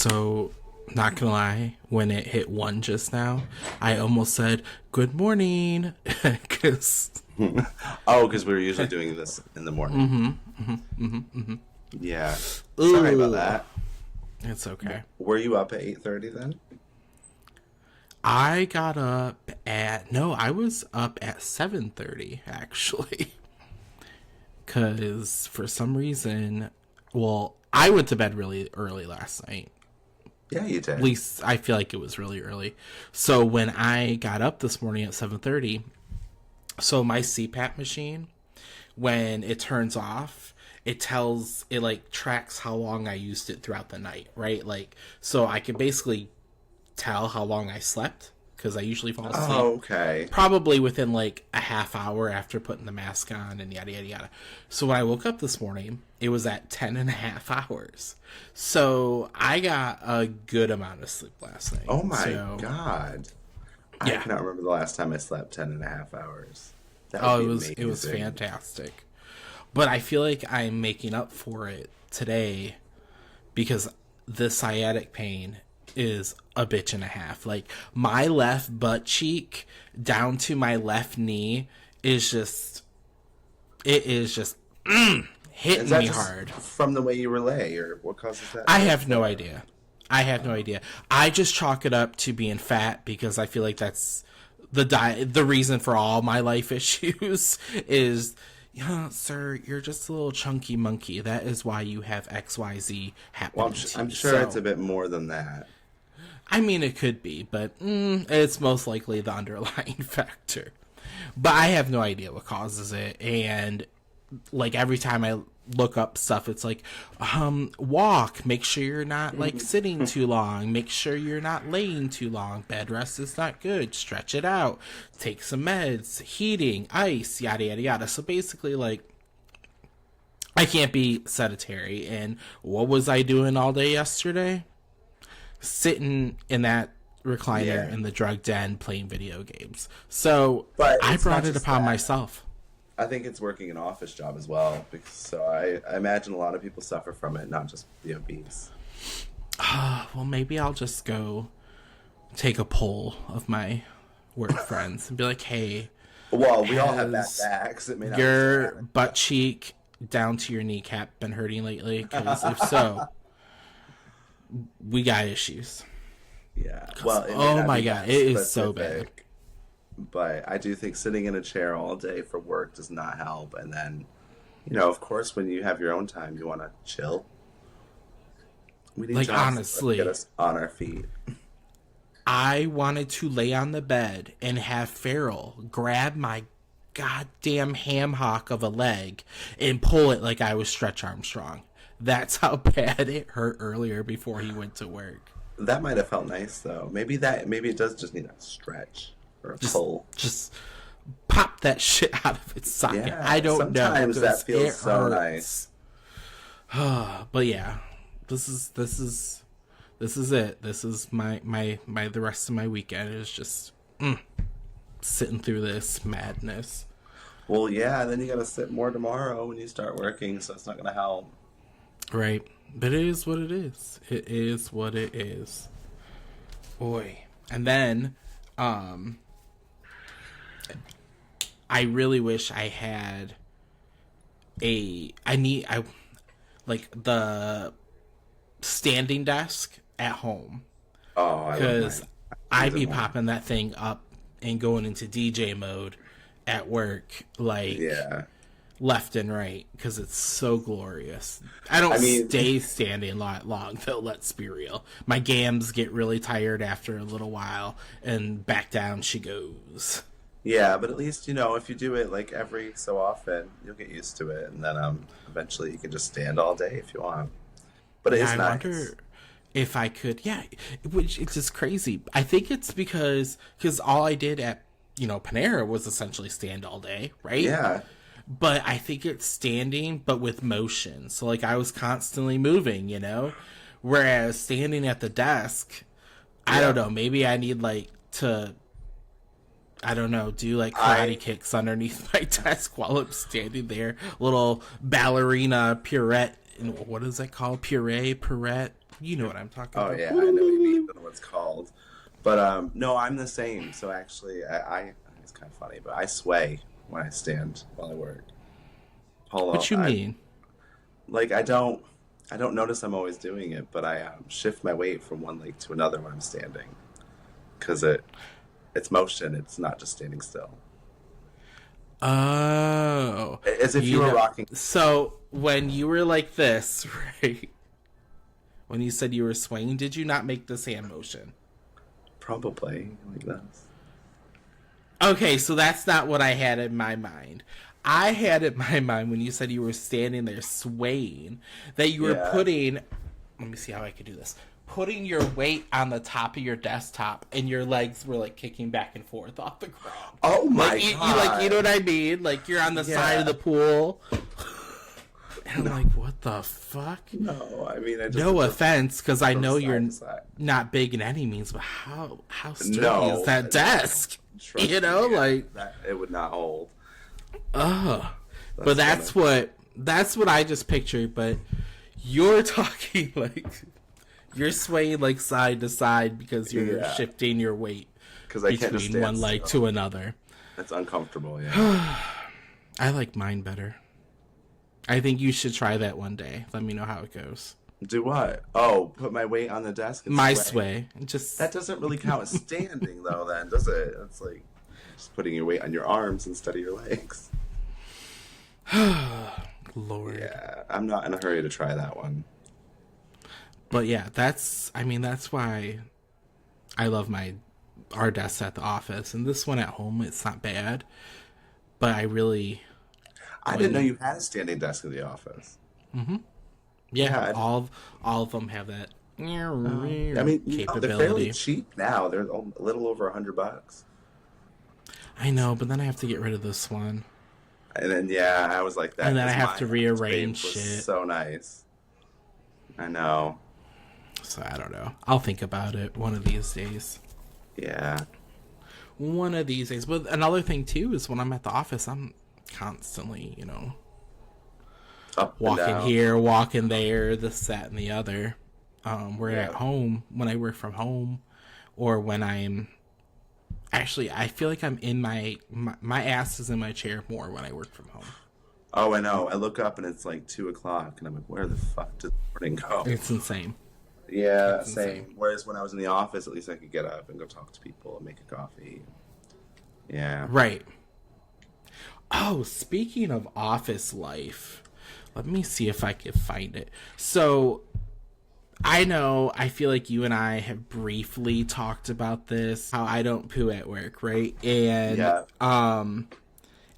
So, not gonna lie, when it hit 1 just now, I almost said, good morning. Because. Oh, because we were usually doing this in the morning. Yeah. Sorry about that. It's okay. Were you up at 8:30 then? I got up at. No, I was up at 7:30, actually. Because for some reason. Well, I went to bed really early last night. Yeah, you did. At least I feel like it was really early. So when I got up this morning at 7:30, so my CPAP machine, when it turns off, it like tracks how long I used it throughout the night, right? Like, so I can basically tell how long I slept because I usually fall asleep. Oh, okay. Probably within like a half hour after putting the mask on and yada, yada, yada. So when I woke up this morning, it was at 10 and a half hours. So I got a good amount of sleep last night. Oh my God. I Yeah. cannot remember the last time I slept 10 and a half hours. That Oh, would be it was amazing. fantastic. But I feel like I'm making up for it today because the sciatic pain is a bitch and a half. Like, my left butt cheek down to my left knee is just hitting Is that me just hard. from the way you relay, or what causes that? I have no idea. I just chalk it up to being fat because I feel like that's the reason for all my life issues is, sir, you're just a little chunky monkey. That is why you have XYZ happening. Well, to I'm you. sure So, it's a bit more than that. I mean, it could be, but it's most likely the underlying factor. But I have no idea what causes it, and like every time I look up stuff, it's like, walk, make sure you're not like sitting too long, make sure you're not laying too long, bed rest is not good, stretch it out, take some meds, heating, ice, yada yada yada. So basically, like, I can't be sedentary. And what was I doing all day yesterday? Sitting in that recliner in the drug den playing video games. So But I it's brought not it just upon that. myself. I think it's working an office job as well. So I imagine a lot of people suffer from it, not just the obese. Well, maybe I'll just go take a poll of my work friends and be like, hey, Well, we all have bad has backs. It may not your be so butt cheek down to your kneecap been hurting lately? Because if so, we got issues. Yeah. Well, it may Oh not my be God, that it is so bad. specific, but I do think sitting in a chair all day for work does not help. And then, of course, when you have your own time, you want to chill. We need Like, jobs that honestly, get us on our feet. I wanted to lay on the bed and have Farrell grab my goddamn ham hock of a leg and pull it like I was Stretch Armstrong. That's how bad it hurt earlier before he went to work. That might have felt nice, though. Maybe it does just need a stretch or a pull. Just pop that shit out of its socket. Yeah, I don't know. sometimes that 'Cause feels it so hurts. But yeah, this is it. This is my the rest of my weekend is just sitting through this madness. Well, yeah, then you gotta sit more tomorrow when you start working, so it's not gonna help. Right. But it is what it is. It is what it is. Boy. And then, I really wish I had like the standing desk at home. Oh, I love Because mine. I'd be Either one. popping that thing up and going into DJ mode at work, like, Yeah. left and right, because it's so glorious. I don't stay standing long, though, let's be real. My gams get really tired after a little while, and back down she goes. Yeah, but at least, if you do it like every so often, you'll get used to it, and then eventually you can just stand all day if you want. But it is I nice. wonder if I could, which it's just crazy. I think it's because all I did at, Panera was essentially stand all day, right? Yeah. But I think it's standing, but with motion. So, like, I was constantly moving, Whereas standing at the desk, I don't know, maybe I need, like, to, I don't know, do, like, karate kicks underneath my desk while I'm standing there. Little ballerina pirouette. What is that called? Pirouette? You know what I'm talking Oh about. yeah, I know what you mean. I don't know what it's called. But no, I'm the same. So actually, I it's kind of funny, but I sway when I stand while I work. Hold What on, you mean? like I don't notice I'm always doing it, but I shift my weight from one leg to another when I'm standing because it's motion. It's not just standing still. Oh, As if you were rocking. So when you were like this, right? When you said you were swaying, did you not make this hand motion? Probably like this. Okay, so that's not what I had in my mind. I had in my mind when you said you were standing there swaying that you were Yeah. putting. Let me see how I could do this. Putting your weight on the top of your desktop, and your legs were like kicking back and forth off the ground. Oh my Like god! you know what I mean? Like you're on the side of the pool. And I'm like, what the fuck? No, I mean, I just No offense, because I know side you're to side. not big in any means, but how sturdy No. is that desk? Trust You know, me, like, that it would not hold. ugh. But that's what I just pictured. But you're talking like you're swaying like side to side because you're shifting your weight Because I can't just between stand one leg still. to another. That's uncomfortable. Yeah. I like mine better. I think you should try that one day. Let me know how it goes. Do what? Oh, put my weight on the desk. And My sway. sway. Just That doesn't really count as standing, though. Then does it? It's like just putting your weight on your arms instead of your legs. Lord. Yeah, I'm not in a hurry to try that one. But yeah, that's why I love our desks at the office, and this one at home, it's not bad. But I didn't know you had a standing desk in the office. Yeah, all of them have that. I mean, they're fairly cheap now. They're a little over $100. I know, but then I have to get rid of this one. And then I was like that. And then I 'cause have to mine rearrange was shit. So nice. I know. So I don't know. I'll think about it one of these days. Yeah. One of these days. But another thing too is when I'm at the office, I'm constantly, Up and walking down. here, walking there, this, that, and the other. Where at home, when I work from home, or when I'm actually, I feel like I'm in my ass is in my chair more when I work from home. Oh, I know. I look up and it's like 2:00, and I'm like, where the fuck did the morning go? It's insane. Yeah, It's same. insane. Whereas when I was in the office, at least I could get up and go talk to people and make a coffee. Yeah. Right. Oh, speaking of office life, let me see if I can find it. So, I feel like you and I have briefly talked about this, how I don't poo at work, right? And,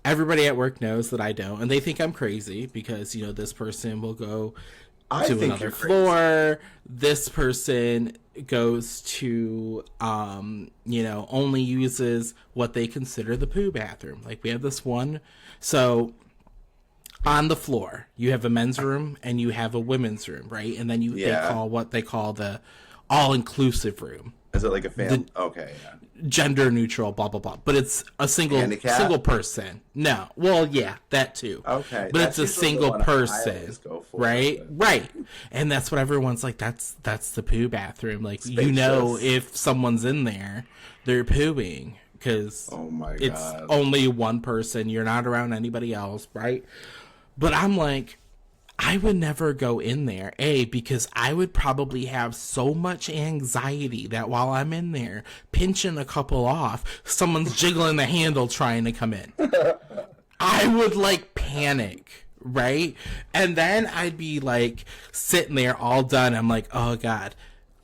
everybody at work knows that I don't, and they think I'm crazy because, this person will go I to think another you're floor. This person goes to, only uses what they consider the poo bathroom. Like we have this one. So on the floor, you have a men's room and you have a women's room, right? And then they call what they call the all-inclusive room. Is it like a family? Okay, yeah. Gender neutral, blah blah blah. But it's a single person. No, well, yeah, that too. Okay, but it's a usually the single one I person, always go for, right? but- Right, and that's what everyone's like. That's the poo bathroom. Like Spacious. if someone's in there, they're pooing because Oh my it's god. only one person. You're not around anybody else, right? But I'm like, I would never go in there, because I would probably have so much anxiety that while I'm in there pinching a couple off, someone's jiggling the handle trying to come in. I would panic, right? And then I'd be sitting there all done. I'm like, oh God,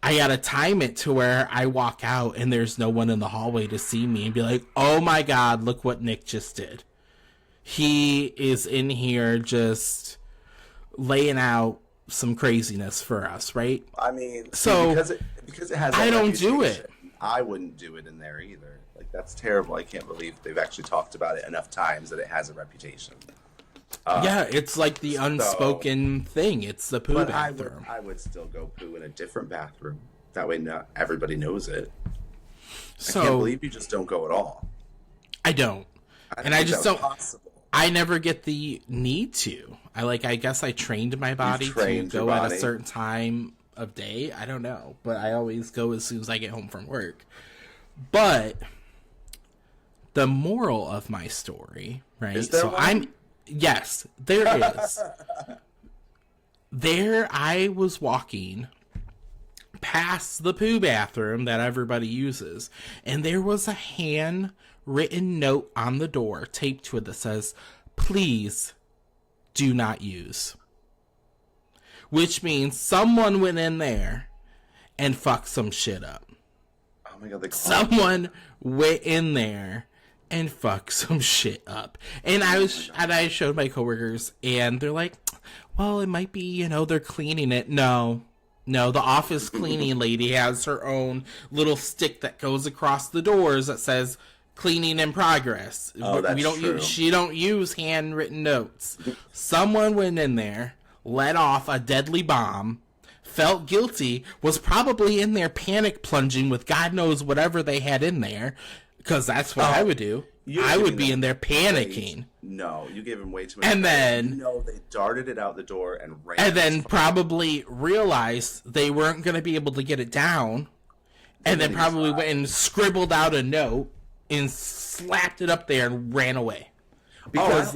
I gotta time it to where I walk out and there's no one in the hallway to see me and be like, oh my God, look what Nick just did. He is in here just laying out some craziness for us, right? I mean, So, because it has. I that don't do reputation, it. I wouldn't do it in there either. Like that's terrible. I can't believe they've actually talked about it enough times that it has a reputation. Yeah, it's like the unspoken thing. It's the poo But bathroom. I would still go poo in a different bathroom. That way, not everybody knows it. I can't believe you just don't go at all. I don't. And I think just that was don't. possible. I never get the need to. I guess I trained my body to trained your go at a body. certain time of day. I don't know, but I always go as soon as I get home from work. But the moral of my story, right? Is there one? Yes, there is. There I was walking past the poo bathroom that everybody uses, and there was a handwritten note on the door taped to it that says, "Please do not use." Which means someone went in there and fucked some shit up. Oh my god, Someone went in there and fucked some shit up. And I showed my coworkers, and they're like, well, it might be, they're cleaning it. No, the office cleaning lady has her own little stick that goes across the doors that says cleaning in progress. Oh, that's true. She don't use handwritten notes. Someone went in there, let off a deadly bomb, felt guilty, was probably in there panic plunging with God knows whatever they had in there, because that's what I would do. I would be in there panicking. No, you gave him way too much. And then they darted it out the door and ran. And then probably realized they weren't going to be able to get it down, and then probably went and scribbled out a note and slapped it up there and ran away. Because,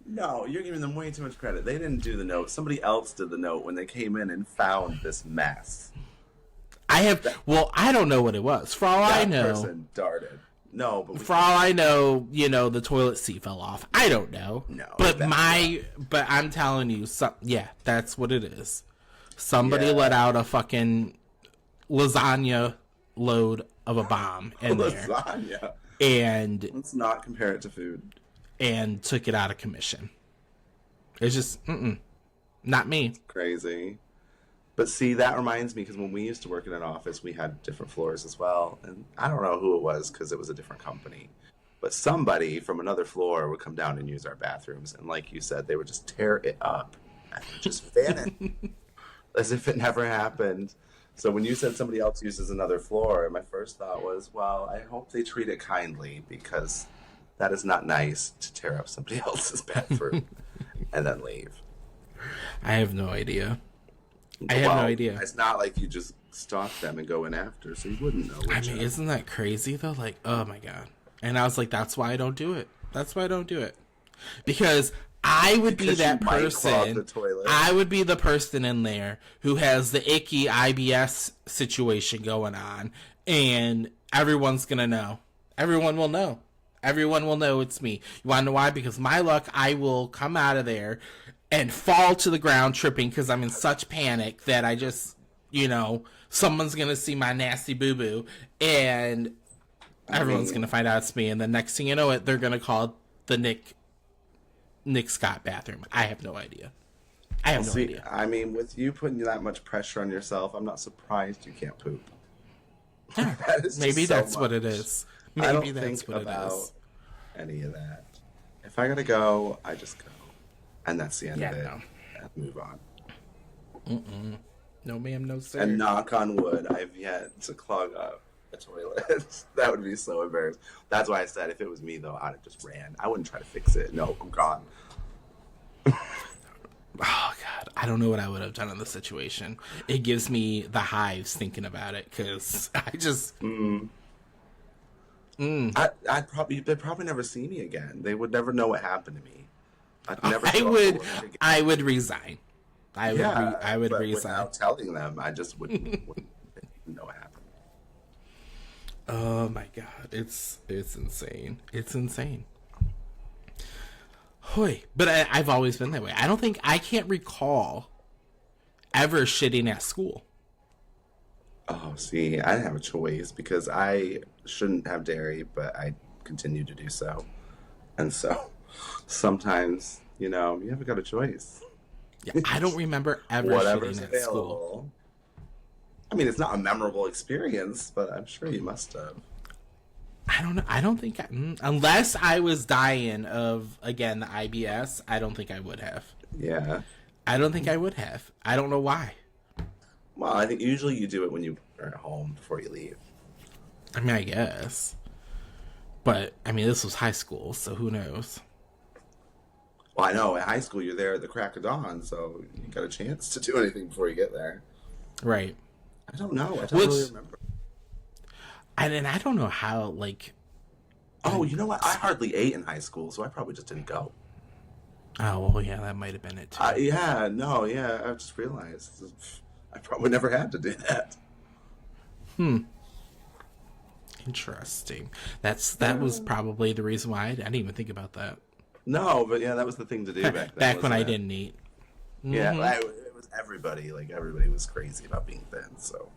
no, you're giving them way too much credit. They didn't do the note. Somebody else did the note when they came in and found this mess. I don't know what it was. For all I know, that person darted. No, but for all I know, the toilet seat fell off. I don't know. No, but I'm telling you, that's what it is. Somebody let out a fucking lasagna load of a bomb in there. Lasagna. And let's not compare it to food. And took it out of commission. It's just, not me. Crazy. But see, that reminds me, because when we used to work in an office, we had different floors as well. And I don't know who it was, because it was a different company. But somebody from another floor would come down and use our bathrooms. And like you said, they would just tear it up and just vanish. As if it never happened. So when you said somebody else uses another floor, my first thought was, well, I hope they treat it kindly, because that is not nice to tear up somebody else's bathroom and then leave. I have no idea. I have no idea. It's not like you just stalk them and go in after, so you wouldn't know. Isn't that crazy though? Like, oh my god. And I was like, that's why I don't do it. That's why I don't do it. Because I would be that person. I would be the person in there who has the icky IBS situation going on, and everyone's gonna know. Everyone will know. Everyone will know it's me. You want to know why? Because my luck, I will come out of there and fall to the ground tripping because I'm in such panic that I just, someone's going to see my nasty boo-boo, and everyone's going to find out it's me. And the next thing you know it, they're going to call the Nick Scott bathroom. I have no idea. I have no idea. I mean, with you putting that much pressure on yourself, I'm not surprised you can't poop. Maybe that's what it is. Maybe I don't that's think what about it is. Any of that. If I gotta go, I just go. And that's the end of it. No. And move on. No, ma'am, no, sir. And knock on wood, I've yet to clog up a toilet. That would be so embarrassing. That's why I said if it was me, though, I'd have just ran. I wouldn't try to fix it. No, I'm gone. Oh, God. I don't know what I would have done in this situation. It gives me the hives thinking about it, because I just... I'd probably never see me again. They would never know what happened to me. I would resign. I would resign. Without telling them, I just wouldn't know what happened. Oh my god, it's insane. It's insane. Hoy, but I've always been that way. I can't recall ever shitting at school. Oh, see, I didn't have a choice because I shouldn't have dairy, but I continue to do so. And so sometimes, you haven't got a choice. Yeah, I don't remember ever shitting at school. I mean, it's not a memorable experience, but I'm sure you must have. I don't know. I don't think unless I was dying of, again, the IBS, I don't think I would have. Yeah. I don't think I would have. I don't know why. Well, I think usually you do it when you are at home before you leave. I mean, I guess. But, I mean, this was high school, so who knows? Well, I know. In high school, you're there at the crack of dawn, so you got a chance to do anything before you get there. Right. I don't know. I don't Which, really remember. and I don't know how, like, Oh, you know what? I hardly ate in high school, so I probably just didn't go. oh, well, yeah, that might have been it too. Yeah, no, yeah. I just realized I probably never had to do that. Interesting. That was probably the reason why I didn't even think about that. No, but yeah, that was the thing to do back then. Back when Wasn't I it? didn't eat. Yeah, it was everybody. Like everybody was crazy about being thin, so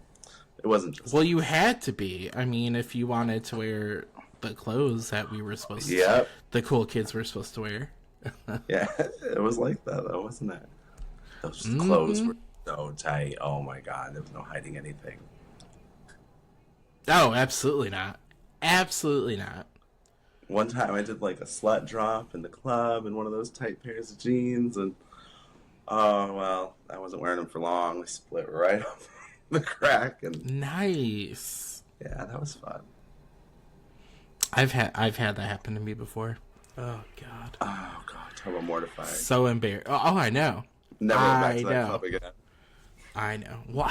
it wasn't just. Well, you had to be. I mean, if you wanted to wear the clothes that we were supposed to, Yep. the cool kids were supposed to wear. Yeah, it was like that though, wasn't it? Those clothes were so tight. Oh my god, there was no hiding anything. Oh, absolutely not. Absolutely not. One time I did like a slut drop in the club in one of those tight pairs of jeans, and oh well, I wasn't wearing them for long. I split right up the crack, and Nice. yeah, that was fun. I've had that happen to me before. Oh God. Oh god, talk about mortifying. So embarrassed. Oh, I know. Never went back I to that know. club again. I know. Well,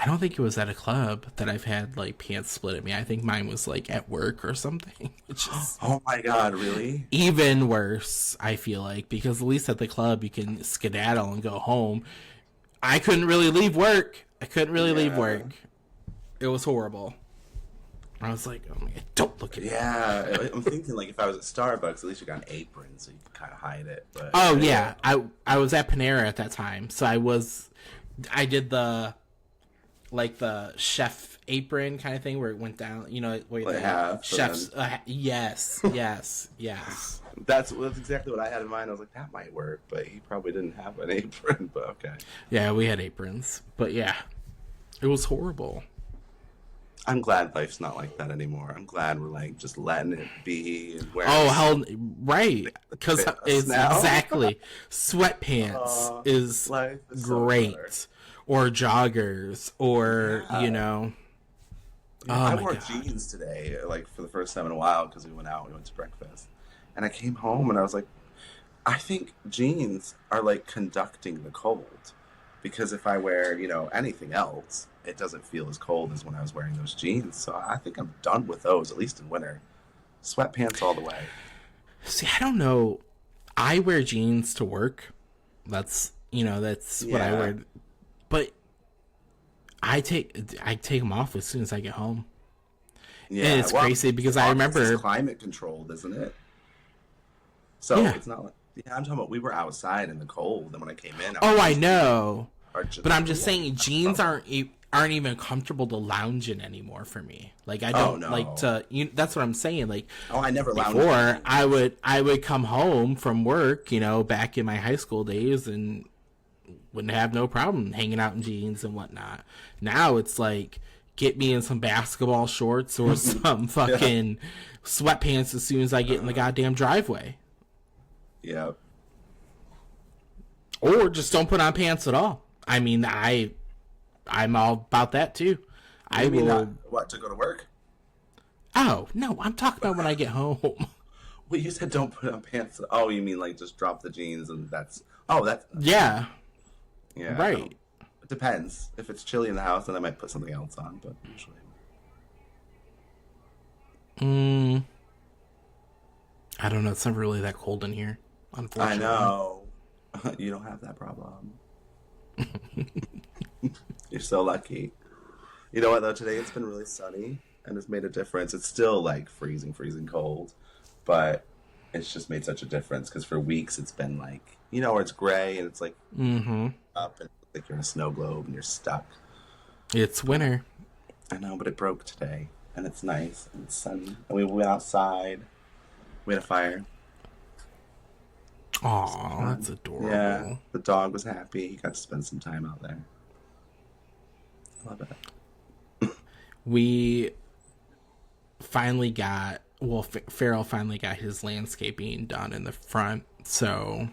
I don't think it was at a club that I've had like pants split at me. I think mine was like at work or something. Which is Oh my god, really? even worse, I feel like, because at least at the club you can skedaddle and go home. I couldn't really leave work. Yeah. It was horrible. I was like, oh my god, don't look at me. Yeah, I'm thinking like if I was at Starbucks, at least you got an apron so you could kind of hide it. But Oh yeah, I was at Panera at that time, so I did the like the chef apron kind of thing where it went down, you know, where like the half. chef's yes, yes. That's exactly what I had in mind. I was like, that might work, but he probably didn't have an apron. But okay, Yeah, we had aprons, but yeah, it was horrible. I'm glad life's not like that anymore. I'm glad we're like just letting it be and wearing. Oh hell, right? Because Fit us it's now. exactly sweatpants is life is so great, better. or joggers, or you know. Oh I my wore god! jeans today, like for the first time in a while, because we went out. We went to breakfast, and I came home and I was like, I think jeans are like conducting the cold, because if I wear, anything else, it doesn't feel as cold as when I was wearing those jeans. So I think I'm done with those, at least in winter. Sweatpants all the way. See, I don't know. I wear jeans to work. That's what I Yeah. wear. But I take them off as soon as I get home. Yeah, And it's crazy because I office remember. is climate controlled, isn't it? So Yeah. it's not like I'm talking about we were outside in the cold, and when I came in, Oh, I know. are just But I'm just saying, jeans aren't even comfortable to lounge in anymore for me. Like I don't no. like to. That's what I'm saying. Like Oh, I never lounged. before, I would come home from work, back in my high school days, and wouldn't have no problem hanging out in jeans and whatnot. Now it's like, get me in some basketball shorts or some fucking sweatpants as soon as I get in the goddamn driveway. Yeah. Or just don't put on pants at all. I mean, I'm all about that too. I You mean will. not, what, to go to work? Oh no, I'm talking about when I get home. Well, you said don't put on pants. Oh, you mean like just drop the jeans and that's. Oh, that's. Yeah, Yeah. right. It depends. If it's chilly in the house, then I might put something else on, but usually. I don't know. It's never really that cold in here, unfortunately. I know. You don't have that problem. You're so lucky. You know what, though? Today it's been really sunny, and it's made a difference. It's still like freezing cold, but it's just made such a difference because for weeks it's been like, where it's gray and it's like up and like you're in a snow globe and you're stuck. It's winter. I know, but it broke today, and it's nice and it's sunny. And we went outside. We had a fire. Aw, that's adorable. Yeah, the dog was happy. He got to spend some time out there. I love it. We finally got, Farrell finally got his landscaping done in the front, so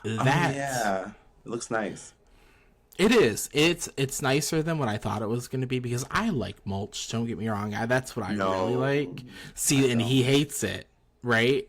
that Yeah, it looks nice. it is. It's nicer than what I thought it was going to be because I like mulch. Don't get me wrong. That's what I No, really like. See, and he hates it, right?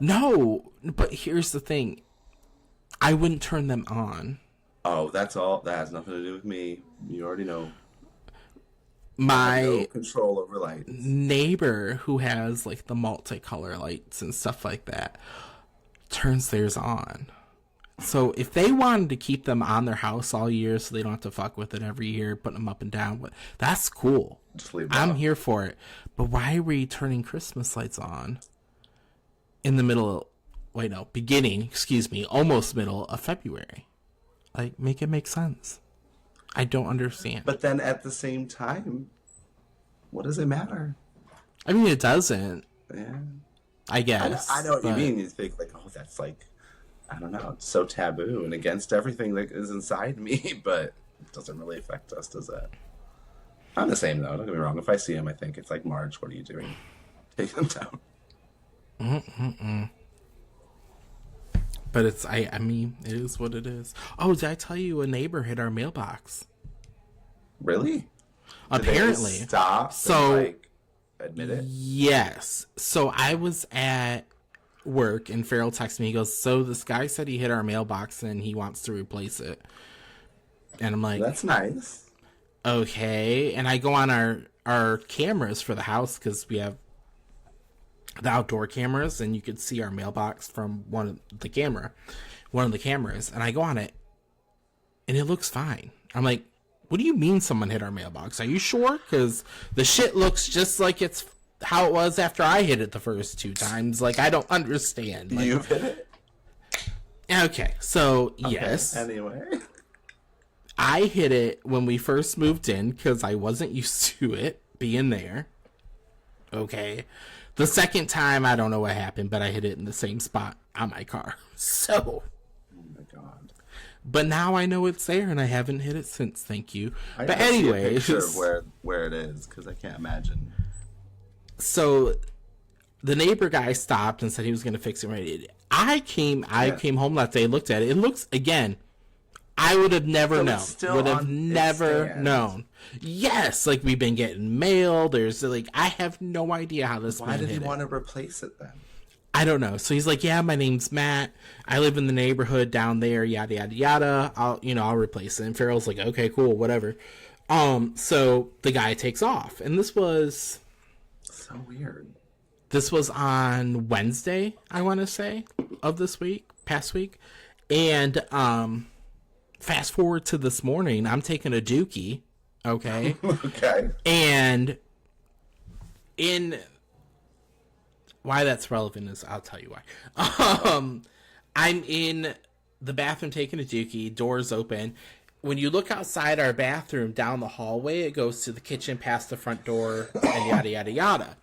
No, but here's the thing. I wouldn't turn them on. Oh, that's all. That has nothing to do with me. You already know. My no control over lights. neighbor, who has like the multicolor lights and stuff like that, turns theirs on. So if they wanted to keep them on their house all year so they don't have to fuck with it every year, putting them up and down, that's cool. Just leave I'm here for it. But why were you turning Christmas lights on in the almost middle of February? Like, make it make sense. I don't understand. But then at the same time, what does it matter? I mean, it doesn't. Yeah. I guess. I know what you mean. You think like, oh, that's like, I don't know, it's so taboo and against everything that is inside me, but it doesn't really affect us, does it? I'm the same, though. Don't get me wrong. If I see him, I think it's like, Marge, what are you doing? Take them down. But it's, I mean, it is what it is. Oh, did I tell you a neighbor hit our mailbox? Really? Apparently. Did they stop so, and, like, admit it? Yes. So I was at work and Farrell texted me. He goes, so this guy said he hit our mailbox and he wants to replace it. And I'm like, that's nice. Okay. And I go on our cameras for the house because we have the outdoor cameras and you could see our mailbox from one of the cameras. And I go on it and it looks fine. I'm like, what do you mean someone hit our mailbox? Are you sure? Because the shit looks just like it's how it was after I hit it the first 2 times. Like, I don't understand. Like, you've hit it? Okay, so, yes. Anyway. I hit it when we first moved in because I wasn't used to it being there. Okay. The second time, I don't know what happened, but I hit it in the same spot on my car. So. Oh, my God. But now I know it's there, and I haven't hit it since. Thank you. But anyway, anyway, see a picture of where it is because I can't imagine. So the neighbor guy stopped and said he was going to fix it. Right. I came home that day, looked at it. It looks, again, I would have never known. Would have never known. Yes, like we've been getting mail. There's like, I have no idea how this. Why did he want to replace it then? I don't know. So he's like, yeah, my name's Matt. I live in the neighborhood down there. Yada yada yada. I'll replace it. And Farrell's like, okay, cool, whatever. So the guy takes off, and this was so weird. This was on Wednesday, I want to say, of this week, past week. And fast forward to this morning, I'm taking a dookie, okay? Okay. And why that's relevant is I'll tell you why. I'm in the bathroom taking a dookie, doors open. When you look outside our bathroom down the hallway, it goes to the kitchen, past the front door, and yada, yada, yada.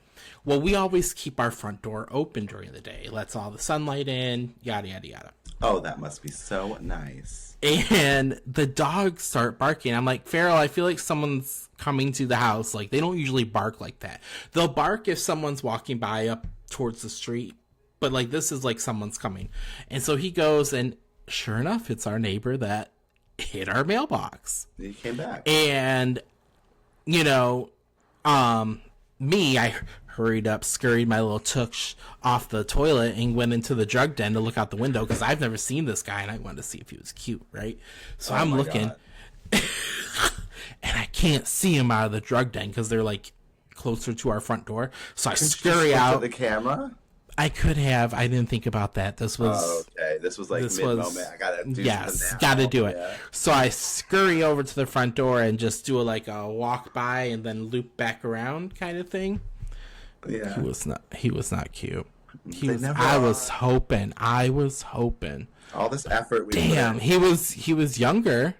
Well, we always keep our front door open during the day. Lets all the sunlight in, yada, yada, yada. Oh, that must be so nice. And the dogs start barking. I'm like, Farrell, I feel like someone's coming to the house. Like, they don't usually bark like that. They'll bark if someone's walking by up towards the street. But, like, this is like someone's coming. And so he goes, and sure enough, it's our neighbor that hit our mailbox. He came back. And, I hurried up, scurried my little toosh off the toilet and went into the drug den to look out the window because I've never seen this guy and I wanted to see if he was cute, right? So I'm looking and I can't see him out of the drug den because they're like closer to our front door. So I scurry out. The camera? I could have. I didn't think about that. This was okay. This was like mid-moment. I gotta do gotta do it. Yeah. So I scurry over to the front door and just do a walk by and then loop back around kind of thing. Yeah. He was not cute. I was hoping. All this effort. Damn, he was younger,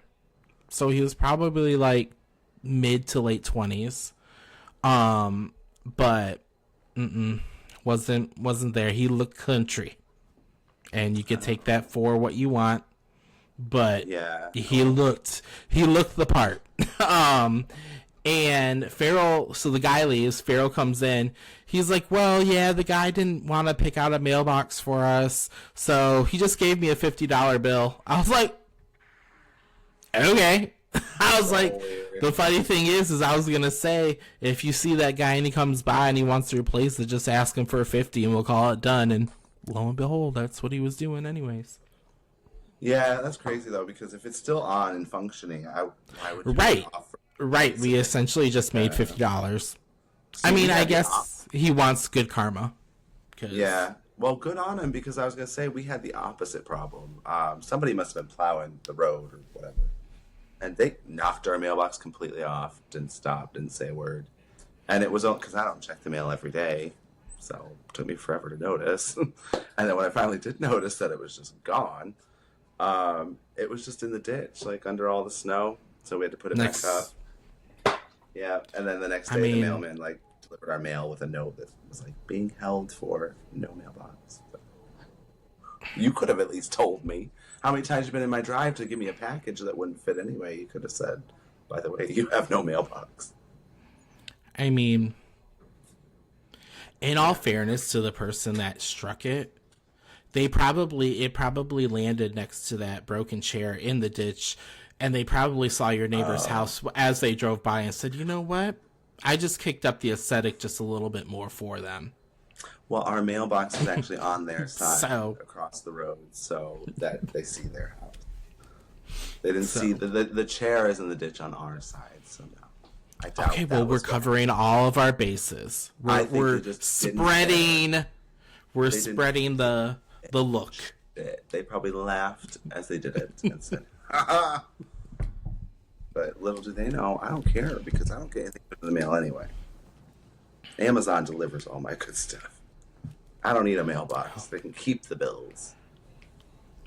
so he was probably like mid to late 20s. But wasn't there. He looked country, and you could take that for what you want. But yeah, he looked the part. And Farrell, so the guy leaves. Farrell comes in. He's like, well, yeah, the guy didn't want to pick out a mailbox for us, so he just gave me a $50 bill. I was like, okay. I was like, the funny thing is I was going to say, if you see that guy and he comes by and he wants to replace it, just ask him for a 50 and we'll call it done and lo and behold, that's what he was doing anyways. Yeah, that's crazy though, because if it's still on and functioning, why would you Right. offer? Right. We essentially just made $50. I mean, I guess he wants good karma. Yeah. Well, good on him, because I was gonna say we had the opposite problem. Somebody must have been plowing the road or whatever, and they knocked our mailbox completely off. Didn't stop. Didn't say a word. And it was because I don't check the mail every day, so it took me forever to notice. And then when I finally did notice that it was just gone, it was just in the ditch, like under all the snow. So we had to put it back up. Yeah, and then the next day, the mailman like delivered our mail with a note that was like being held for no mailbox. So, you could have at least told me. How many times you've been in my drive to give me a package that wouldn't fit anyway? You could have said, by the way, you have no mailbox. I mean, in all fairness to the person that struck it, it probably landed next to that broken chair in the ditch, and they probably saw your neighbor's house as they drove by and said, you know what? I just kicked up the aesthetic just a little bit more for them. Well, our mailbox is actually on their side across the road, so that they see their house. They didn't see the chair is in the ditch on our side, so no. I doubt. Okay, well, we're covering all of our bases. We're spreading. We're spreading the look. They probably laughed as they did it and said, "Ha ha." But little do they know, I don't care, because I don't get anything in the mail anyway. Amazon delivers all my good stuff. I don't need a mailbox. They can keep the bills.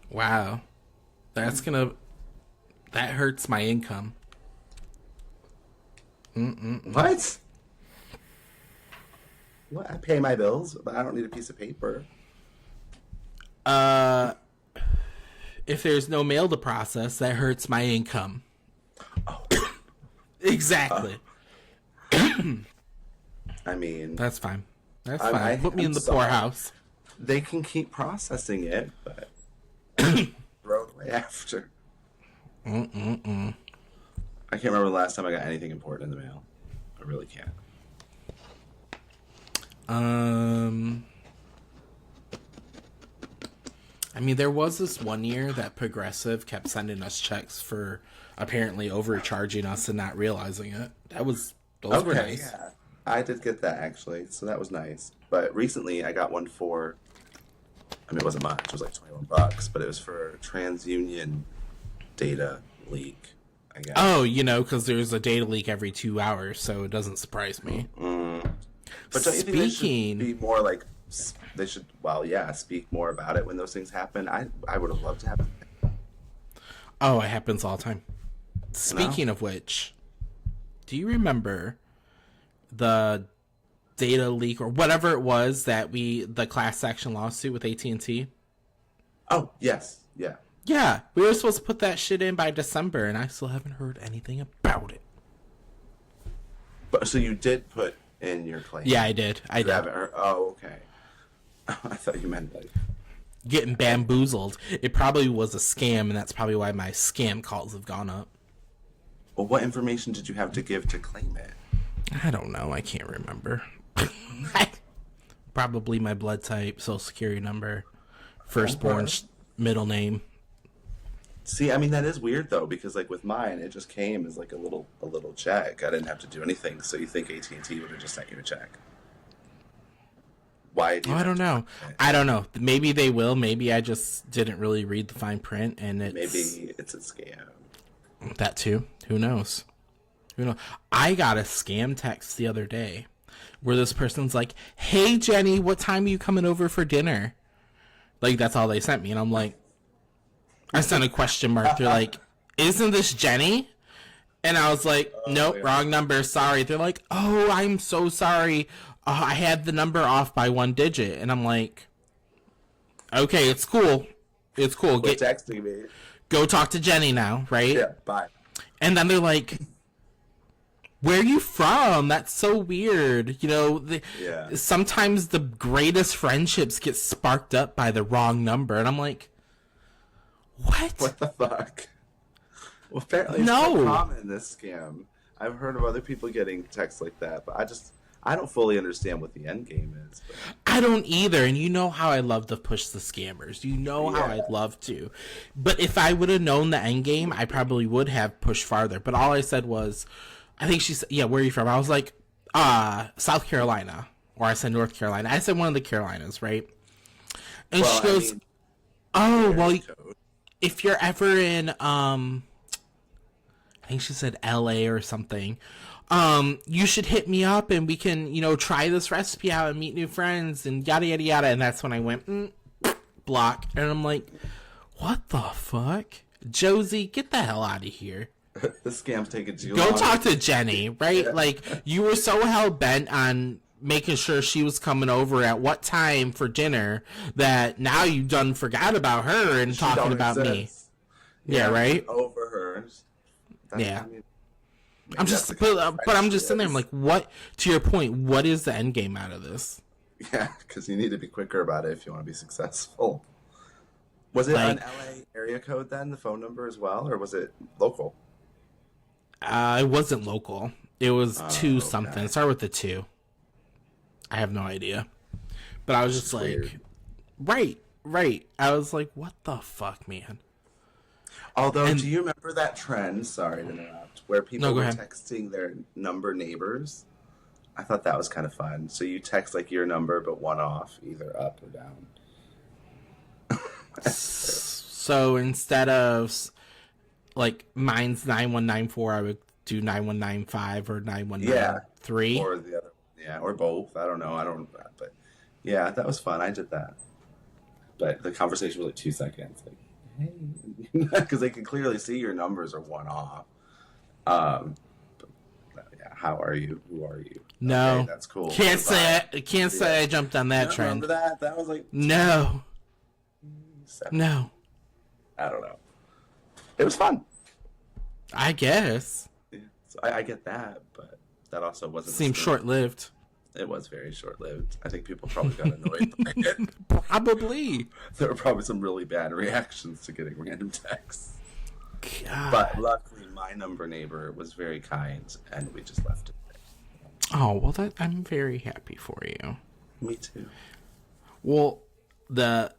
Wow. That hurts my income. What? What? I pay my bills, but I don't need a piece of paper. If there's no mail to process, that hurts my income. Oh. Exactly. I mean, that's fine. That's fine. Put me in the poorhouse. They can keep processing it, but throw it away after. I can't remember the last time I got anything important in the mail. I really can't. I mean, there was this one year that Progressive kept sending us checks for apparently overcharging us and not realizing it. Those were nice. Yeah. I did get that actually, so that was nice. But recently I got one for, I mean, it wasn't much, it was like $21, but it was for TransUnion data leak, I guess. Oh, because there's a data leak every 2 hours, so it doesn't surprise me. But don't you think they should be more like, they should, speak more about it when those things happen? I would have loved to have it. Oh, it happens all the time. Speaking of which, do you remember the data leak or whatever it was that the class action lawsuit with AT&T? Oh, yes. Yeah. Yeah, we were supposed to put that shit in by December, and I still haven't heard anything about it. But so you did put in your claim? Yeah, I did. I did. Haven't heard? Oh, okay. I thought you meant like getting bamboozled. It probably was a scam, and that's probably why my scam calls have gone up. Well, what information did you have to give to claim it? I don't know. I can't remember. Probably my blood type, social security number, firstborn, middle name. See, I mean, that is weird though, because like with mine, it just came as like a little check. I didn't have to do anything. So you think AT&T would have just sent you a check? Why? I don't know. I don't know. Maybe they will. Maybe I just didn't really read the fine print, and maybe it's a scam. That too. Who knows? I got a scam text the other day where this person's like, "Hey Jenny, what time are you coming over for dinner?" Like, that's all they sent me, and I'm like, I sent a question mark. They're like, "Isn't this Jenny?" And I was like, "Nope, wrong number. Sorry." They're like, "Oh, I'm so sorry. I had the number off by 1 digit." And I'm like, "Okay, it's cool. It's cool. Quit texting me. Go talk to Jenny now, right?" Yeah, bye. And then they're like, "Where are you from? That's so weird." Sometimes the greatest friendships get sparked up by the wrong number. And I'm like, what? What the fuck? Well, apparently it's so common, this scam. I've heard of other people getting texts like that, but I don't fully understand what the end game is. But... I don't either, and you know how I love to push the scammers. You know how I'd love to. But if I would have known the end game, I probably would have pushed farther. But all I said was, I think she said, yeah, where are you from? I was like, South Carolina. Or I said North Carolina. I said one of the Carolinas, right? And she goes, if you're ever in, I think she said LA or something, you should hit me up and we can, try this recipe out and meet new friends and yada, yada, yada. And that's when I went, block. And I'm like, what the fuck? Josie, get the hell out of here. The scam's taking too long. Go talk to Jenny, right? Yeah. Like, you were so hell-bent on making sure she was coming over at what time for dinner that now you done forgot about her and talking about me. Yeah, right? Over her. Yeah. I'm just, but I'm just sitting there. I'm like, what? To your point, what is the end game out of this? Yeah, because you need to be quicker about it if you want to be successful. Was it an LA area code then, the phone number as well, or was it local? It wasn't local. It was 2 something. It started with the 2. I have no idea. But I was just like, weird. Right. I was like, what the fuck, man? Although, do you remember that trend, sorry to interrupt, where people were texting their number neighbors? I thought that was kind of fun. So you text like your number, but one off, either up or down. So instead of like mine's 9194, I would do 9195 or 9193. Or the other, or both. I don't know. But yeah, that was fun. I did that. But the conversation was like 2 seconds. Like, hey, because they can clearly see your numbers are one off. But, yeah, how are you? Who are you? No, okay, that's cool. Can't say I jumped on that trend. Remember that? That was like no. I don't know. It was fun. I guess. Yeah, so I get that, but that also wasn't. Seemed short-lived. It was very short-lived. I think people probably got annoyed by it. Probably. There were probably some really bad reactions to getting random texts. God. But luckily, my number neighbor was very kind, and we just left it there. Oh, well, I'm very happy for you. Me too. Well, the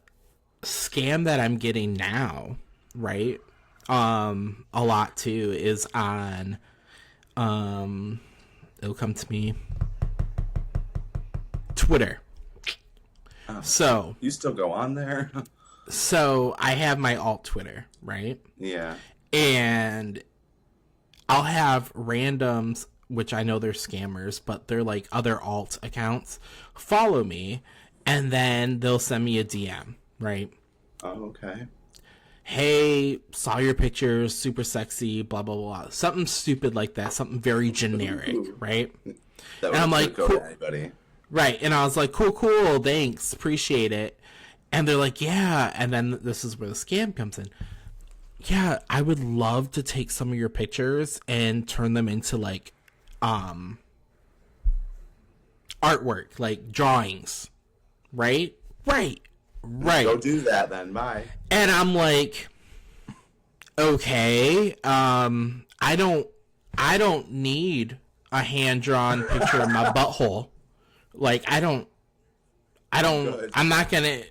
scam that I'm getting now, right? A lot too is on, it'll come to me, Twitter. So you still go on there? So I have my alt Twitter, right? Yeah. And I'll have randoms, which I know they're scammers, but they're like other alt accounts, follow me, and then they'll send me a DM, right? Oh, okay. Hey, saw your pictures, super sexy, blah, blah, blah. Something stupid like that. Something very generic, right? And I'm like, cool. To anybody. Right. And I was like, cool. Thanks. Appreciate it. And they're like, yeah. And then this is where the scam comes in. Yeah, I would love to take some of your pictures and turn them into like, artwork, like drawings. Right. Go do that then. Bye. And I'm like, okay, I don't need a hand-drawn picture of my butthole. Like, I'm not gonna,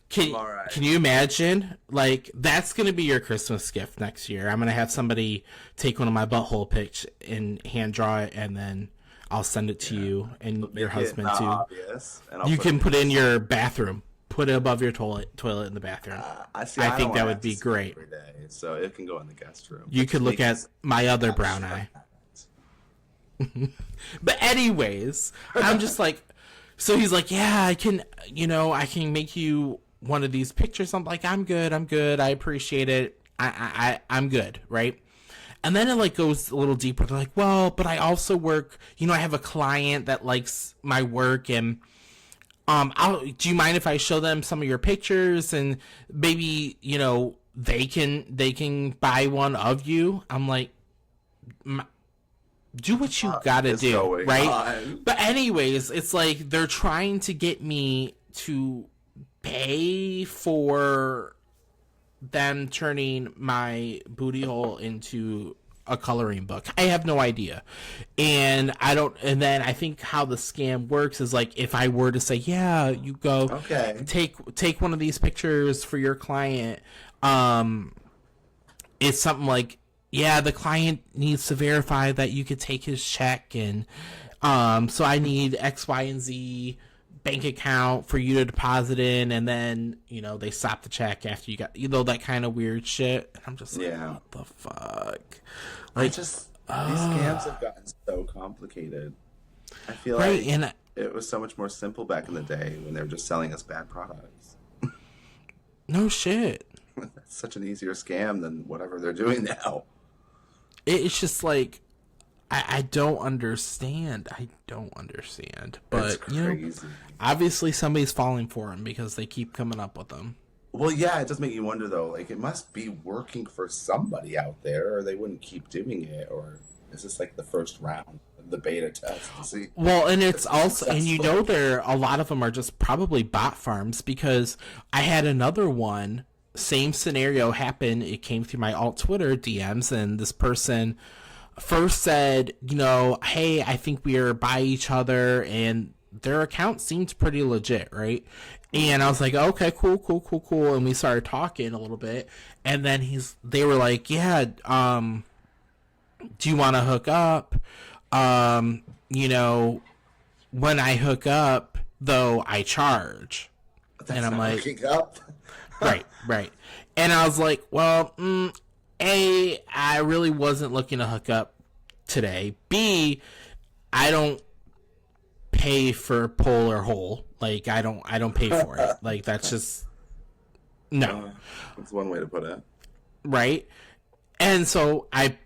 can you imagine? Like, that's gonna be your Christmas gift next year. I'm gonna have somebody take one of my butthole pics and hand draw it, and then I'll send it to you and your husband too. Obvious, and you can put it in your bathroom. Put it above your toilet in the bathroom. I think that would be great. Every day, so it can go in the guest room. You could look at my other brown eye. But anyways, I'm just like, so he's like, yeah, I can make you one of these pictures. I'm like, I'm good. I appreciate it. I'm good, right? And then it like goes a little deeper. They're like, well, but I also work. I have a client that likes my work and. Do you mind if I show them some of your pictures and maybe, they can buy one of you? I'm like, do what you gotta do, right? On? But anyways, it's like they're trying to get me to pay for them turning my booty hole into a coloring book. I have no idea. And then I think how the scam works is like, if I were to say, yeah, you go take one of these pictures for your client, it's something like, yeah, the client needs to verify that you could take his check, and so I need X, Y, and Z bank account for you to deposit in, and then, they stop the check after you got, that kind of weird shit. And I'm just like, what the fuck? Like, these scams have gotten so complicated. I feel like it was so much more simple back in the day when they were just selling us bad products. No shit. That's such an easier scam than whatever they're doing now. It's just like, I don't understand. But, obviously somebody's falling for them because they keep coming up with them. Well, yeah, it does make you wonder, though. Like, it must be working for somebody out there, or they wouldn't keep doing it. Or is this like the first round, the beta test to see? Well, and it's also, and a lot of them are just probably bot farms, because I had another one, same scenario happen. It came through my alt Twitter DMs, and this person first said, hey, I think we are by each other, and their account seemed pretty legit, right? And I was like, okay, cool. And we started talking a little bit, and then they were like, yeah, do you want to hook up? When I hook up, though, I charge. And I'm like, hooking up. right. And I was like, well, I really wasn't looking to hook up today. B, I don't pay for pull or hole. Like, I don't pay for it. Like, that's just no. That's one way to put it. Right? And so I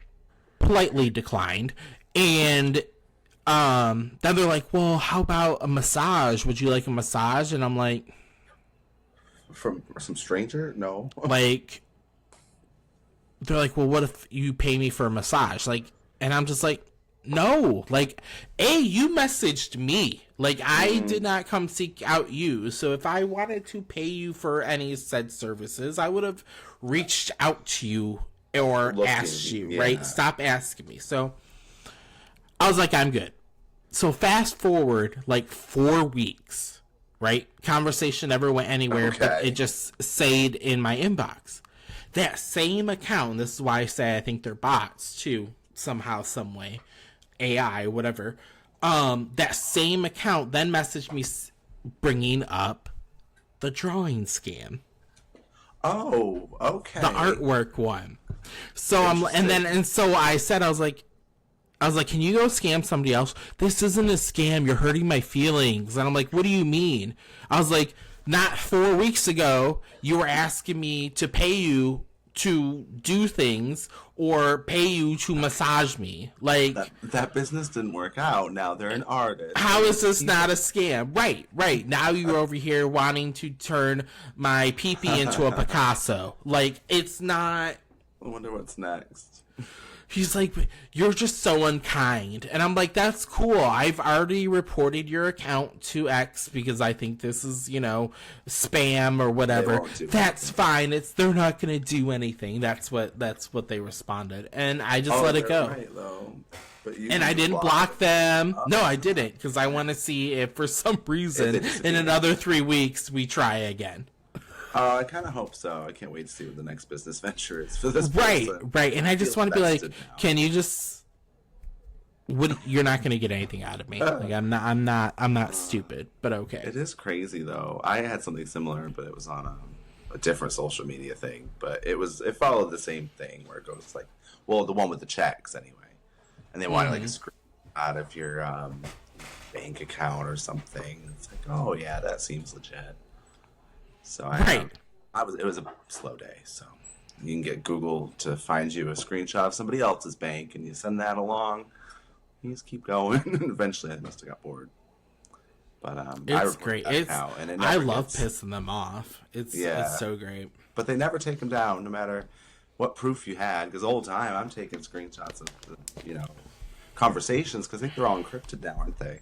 politely declined. And then they're like, well, how about a massage? Would you like a massage? And I'm like, from some stranger? No. Like, they're like, well, what if you pay me for a massage? Like, and I'm just like, no. Like, you messaged me. Like, I did not come seek out you. So if I wanted to pay you for any said services, I would have reached out to you or asked you, right? Stop asking me. So I was like, I'm good. So fast forward like 4 weeks, right? Conversation never went anywhere, but it just stayed in my inbox. That same account, this is why I say I think they're bots too, somehow, some way, AI, whatever. That same account then messaged me bringing up the drawing scam. Oh, okay. The artwork one. So so I said, I was like, can you go scam somebody else? This isn't a scam. You're hurting my feelings. And I'm like, what do you mean? I was like, not 4 weeks ago, you were asking me to pay you to do things or pay you to massage me. Like, that business didn't work out. Now they're an artist. How is this not a scam? Right. Now you're over here wanting to turn my pee-pee into a Picasso. Like, it's not... I wonder what's next. He's like, you're just so unkind. And I'm like, that's cool. I've already reported your account to X because I think this is, spam or whatever. That's fine. They're not going to do anything. That's what they responded. And I just let it go. Right, though. And I didn't block them. No, I didn't, because I want to see if for some reason in another 3 weeks we try again. I kind of hope so. I can't wait to see what the next business venture is for this person. Right. And I just want to be like, can you just... You're not going to get anything out of me. Like, I'm not stupid, but okay. It is crazy, though. I had something similar, but it was on a different social media thing. But it followed the same thing where it goes like, well, the one with the checks anyway. And they wanted like a screenshot of your bank account or something. It's like, oh yeah, that seems legit. So it was a slow day. So you can get Google to find you a screenshot of somebody else's bank, and you send that along. You just keep going, and eventually I must have got bored. But it's great. I love pissing them off. It's so great. But they never take them down, no matter what proof you had. Because the whole time I'm taking screenshots of conversations, because I think they're all encrypted now, aren't they?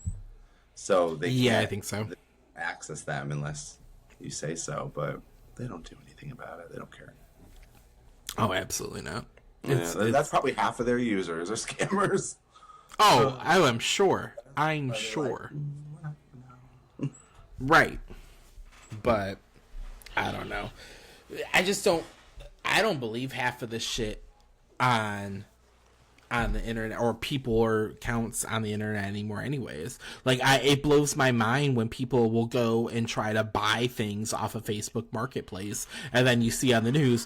So they can't, I think so. Access them unless you say so, but they don't do anything about it. They don't care. Oh, absolutely not. That's probably half of their users are scammers. Oh, I'm sure. I'm sure. Right. But I don't know. I don't believe half of this shit on the internet, or people or accounts on the internet anymore anyways. Like, it blows my mind when people will go and try to buy things off of Facebook Marketplace, and then you see on the news,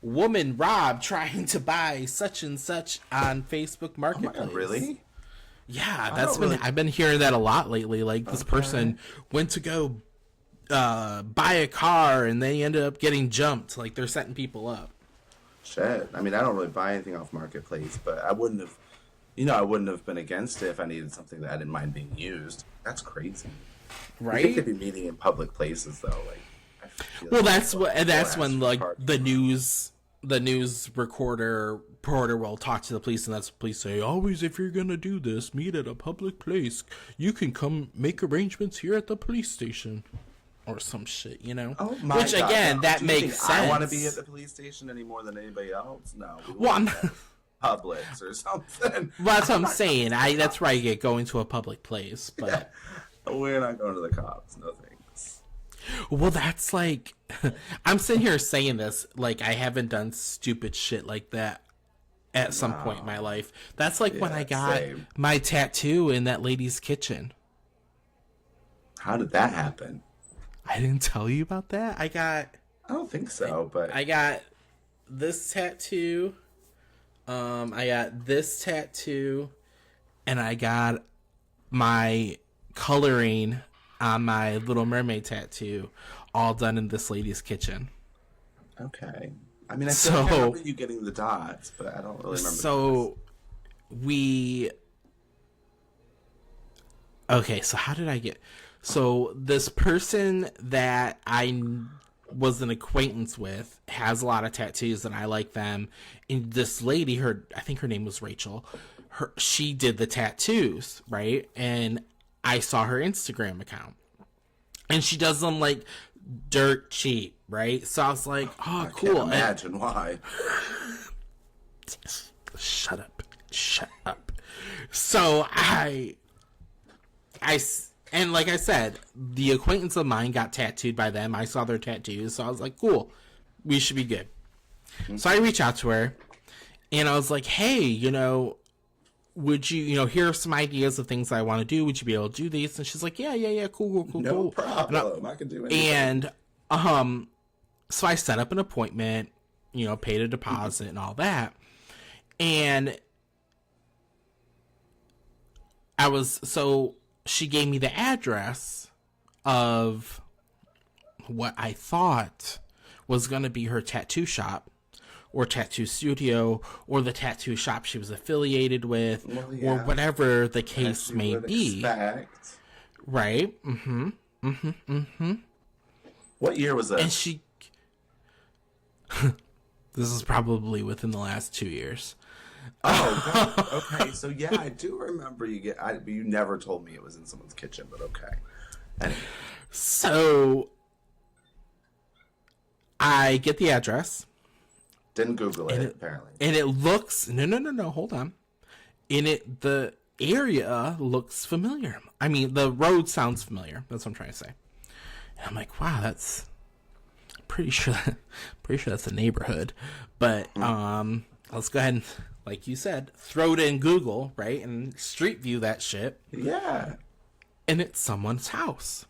woman robbed trying to buy such and such on Facebook Marketplace. Oh my God, really? Yeah, I've been hearing that a lot lately. Like, this person went to go buy a car and they ended up getting jumped. Like, they're setting people up. Shit. I mean, I don't really buy anything off Marketplace, but I wouldn't have been against it if I needed something that I didn't mind being used. That's crazy. Right? You could be meeting in public places, though. Like, I feel well, like that's when like the news reporter will talk to the police, and that's the police say, always, if you're gonna do this, meet at a public place. You can come make arrangements here at the police station. Or some shit, you know? Oh my Which, God, again, no. that Do you makes think sense. I want to be at the police station any more than anybody else? No. Well, I'm not... Publix or something. Well, that's what I'm saying. That's where I get going to a public place, but... Yeah. We're not going to the cops. No thanks. Well, that's like... I'm sitting here saying this like I haven't done stupid shit like that at some point in my life. That's like when I got my tattoo in that lady's kitchen. How did that happen? I didn't tell you about that. I don't think so, but I got this tattoo. I got this tattoo, and I got my coloring on my Little Mermaid tattoo, all done in this lady's kitchen. Okay. I mean, I remember you getting the dots, but I don't really remember. So okay, so how did I get... So this person that I was an acquaintance with has a lot of tattoos, and I like them. And this lady, I think her name was Rachel. She did the tattoos, right? And I saw her Instagram account, and she does them like dirt cheap, right? So I was like, oh, cool. Can't imagine why. Shut up. So and like I said, the acquaintance of mine got tattooed by them. I saw their tattoos, so I was like, cool, we should be good. Mm-hmm. So I reach out to her, and I was like, hey, would you, here are some ideas of things I want to do. Would you be able to do these? And she's like, yeah, cool. No problem. I can do anything. And, so I set up an appointment, paid a deposit and all that. And she gave me the address of what I thought was going to be her tattoo shop or tattoo studio or the tattoo shop she was affiliated with, or whatever the case may be. Expect. Right? What year was that? And she... This is probably within the last 2 years. Oh, God. Okay. So yeah, I do remember you never told me it was in someone's kitchen, but okay. Anyway. So I get the address. Didn't Google it, apparently. And it looks no, hold on. The area looks familiar. I mean, the road sounds familiar. That's what I'm trying to say. And I'm like, wow, that's pretty sure that's a neighborhood. But let's go ahead and, like you said, throw it in Google, right? And street view that shit. Yeah. And it's someone's house.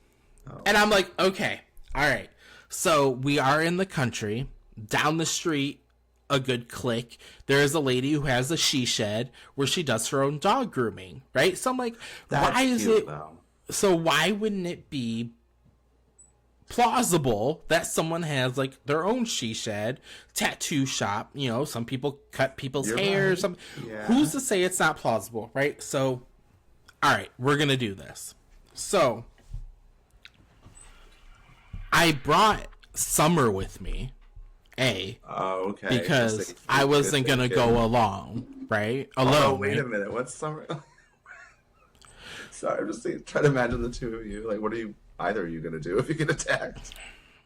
Oh. And I'm like, okay, all right. So we are in the country. Down the street, a good click, there is a lady who has a she shed where she does her own dog grooming, right? So I'm like, that's why is cute, it... though. So why wouldn't it be plausible that someone has like their own she shed, tattoo shop? Some people cut people's hair. Right. Some Yeah. Who's to say it's not plausible, right? So, all right, we're gonna do this. So I brought Summer with me. Oh, okay. Because I wasn't gonna go along, right? Alone. Oh, wait a minute. What's Summer? Sorry, I'm just trying to imagine the two of you. Like, what are either of you gonna do if you get attacked?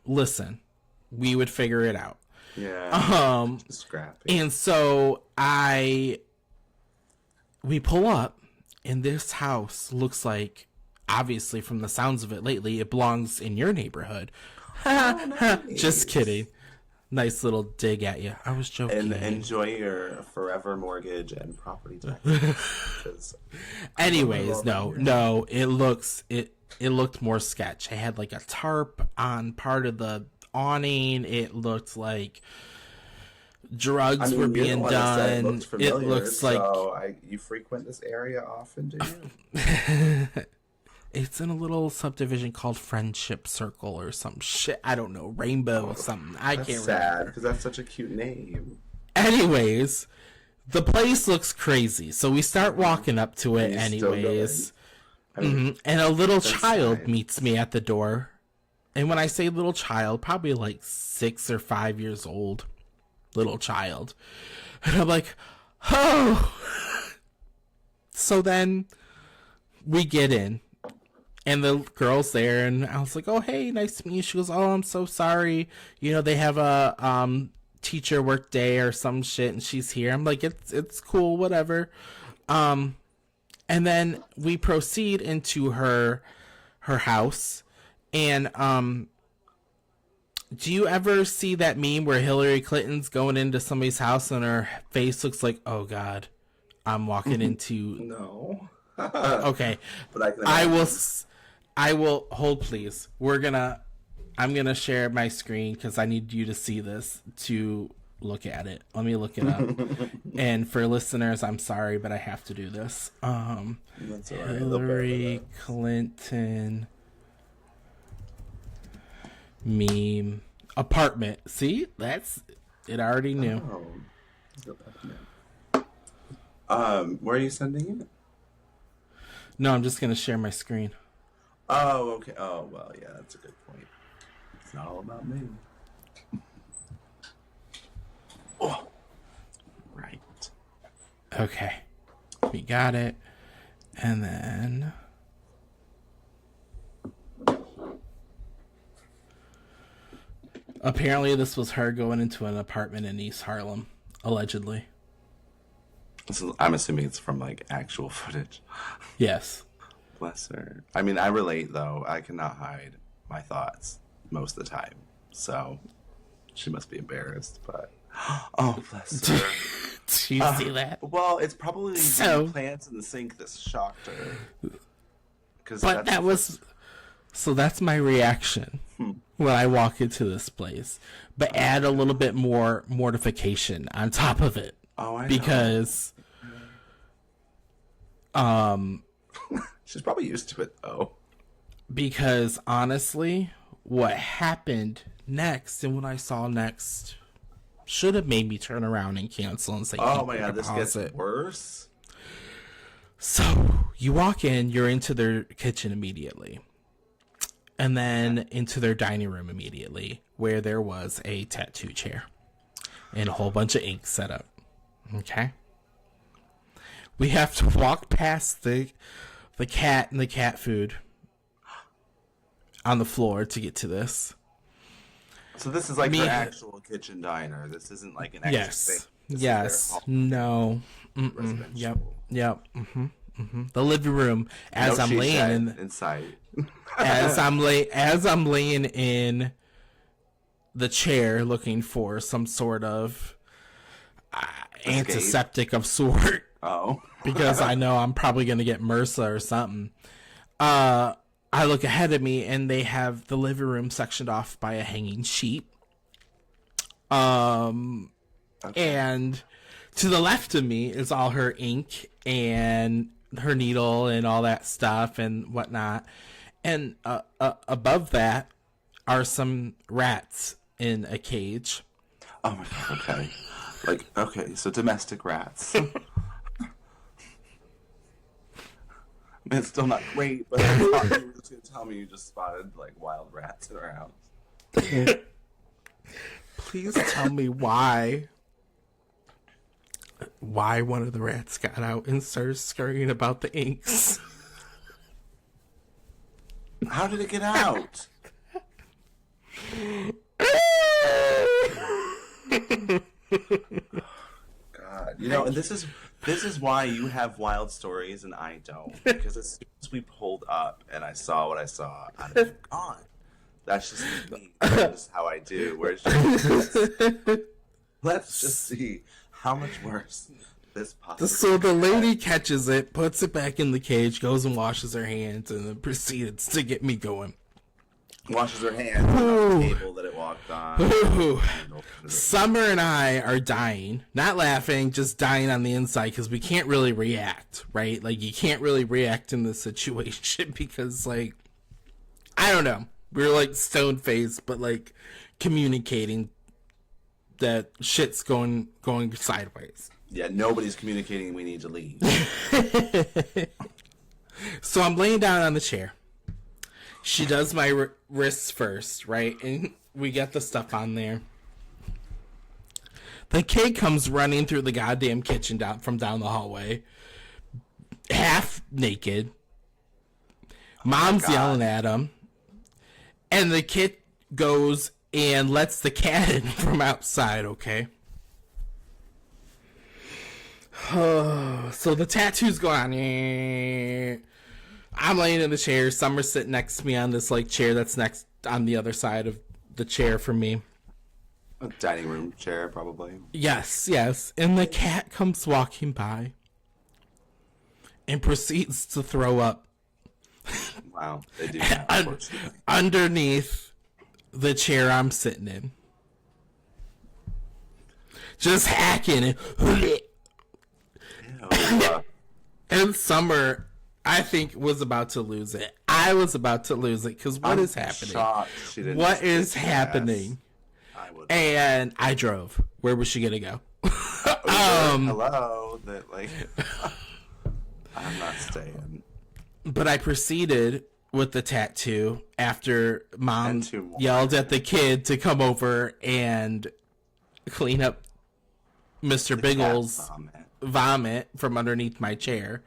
Listen, we would figure it out. Yeah. Scrappy. And so we pull up, and this house looks like, obviously from the sounds of it lately, it belongs in your neighborhood. Nice. Just kidding. Nice little dig at you. I was joking. And enjoy your forever mortgage and property taxes. Anyways, no, it looked more sketch. I had like a tarp on part of the awning. It looked like drugs were being done. It looks like you frequent this area often, do you? It's in a little subdivision called Friendship Circle or some shit. I don't know, Rainbow or something. I can't remember. Sad because that's such a cute name. Anyways, the place looks crazy, so we start walking up to it. Anyways, and a little child meets me at the door. And when I say little child, probably like 6 or 5 years old. Little child. And I'm like, oh. So then we get in, and the girl's there, and I was like, oh, hey, nice to meet you. She goes, oh, I'm so sorry. You know, they have a teacher work day or some shit, and she's here. I'm like, it's cool, whatever. And then we proceed into her house, and do you ever see that meme where Hillary Clinton's going into somebody's house and her face looks like, oh God, I'm walking into... No. Okay. But I will hold, please. I'm going to share my screen because I need you to see this to look at it. Let me look it up. And for listeners, I'm sorry, but I have to do this. That's all right. Hillary Clinton meme apartment. See, that's it. Already knew. Where are you sending it? No, I'm just gonna share my screen. Oh, okay. Oh, well, yeah, that's a good point. It's not all about me. Oh, right. Okay, we got it, and then. Apparently, this was her going into an apartment in East Harlem, allegedly. I'm assuming it's from, like, actual footage. Yes. Bless her. I mean, I relate, though. I cannot hide my thoughts most of the time. So, she must be embarrassed, but... Oh, bless her. Do you see that? Well, it's probably the plants in the sink that shocked her. But that was... So that's my reaction when I walk into this place. But add a little bit more mortification on top of it. Oh, I know. Because... She's probably used to it, though. Because, honestly, what happened next and what I saw next should have made me turn around and cancel and say, oh my God, this gets worse? So, you walk in, you're into their kitchen immediately. And then into their dining room immediately, where there was a tattoo chair and a whole bunch of ink set up. Okay? We have to walk past the cat and the cat food on the floor to get to this. So this is like her actual kitchen diner. This isn't like an extra space. Yes. No. Yep. The living room as I'm laying inside. as I'm laying in the chair looking for some sort of antiseptic of sort. Oh. Because I know I'm probably going to get MRSA or something. I look ahead of me and they have the living room sectioned off by a hanging sheet. Okay. And to the left of me is all her ink and her needle and all that stuff and whatnot. And above that are some rats in a cage. Oh my God, okay. Okay, so domestic rats. It's still not great, but I thought you were just going to tell me you just spotted, wild rats in our house. Please tell me why one of the rats got out and started scurrying about the inks. How did it get out? God, you know, and this is why you have wild stories and I don't. Because as soon as we pulled up and I saw what I saw, I'd have been gone. That's just me. That's just how I do. Where it's just, let's just see how much worse this possibly. So the lady catches it, puts it back in the cage, goes and washes her hands, and then proceeds to get me going. Washes her hands on the table that it walked on. Summer and I are dying. Not laughing, just dying on the inside because we can't really react, right? Like, you can't really react in this situation because, like, I don't know. We're, like, stone-faced, but, like, communicating that shit's going sideways. Yeah, nobody's communicating we need to leave. So I'm laying down on the chair. She does my wrists first, right? And we get the stuff on there. The kid comes running through the goddamn kitchen from down the hallway. Half naked. Mom's yelling at him. And the kid goes and lets the cat in from outside, okay? So the tattoo's going on. I'm laying in the chair. Summer's sitting next to me on this like chair that's next on the other side of the chair for me. A dining room chair, probably. Yes. And the cat comes walking by and proceeds to throw up. Wow, they do that, unfortunately. Underneath the chair I'm sitting in. Just hacking it. And Summer, I think, was about to lose it. I was about to lose it because what is happening? What is happening? And I drove. Where was she gonna go? Hello, that like I'm not staying. But I proceeded with the tattoo after Mom yelled at the kid to come over and clean up Mr. Biggles' vomit from underneath my chair.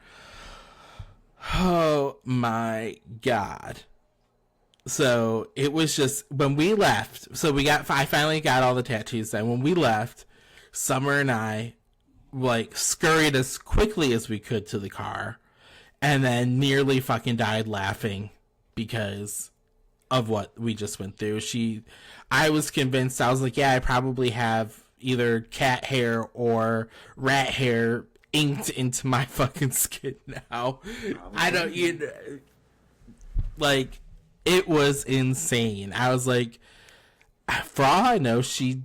Oh my God. So it was just when we left. So I finally got all the tattoos done. When we left, Summer and I like scurried as quickly as we could to the car and then nearly fucking died laughing because of what we just went through. I was convinced. I was like, yeah, I probably have either cat hair or rat hair inked into my fucking skin now. I don't like, it was insane. I was like, for all I know, she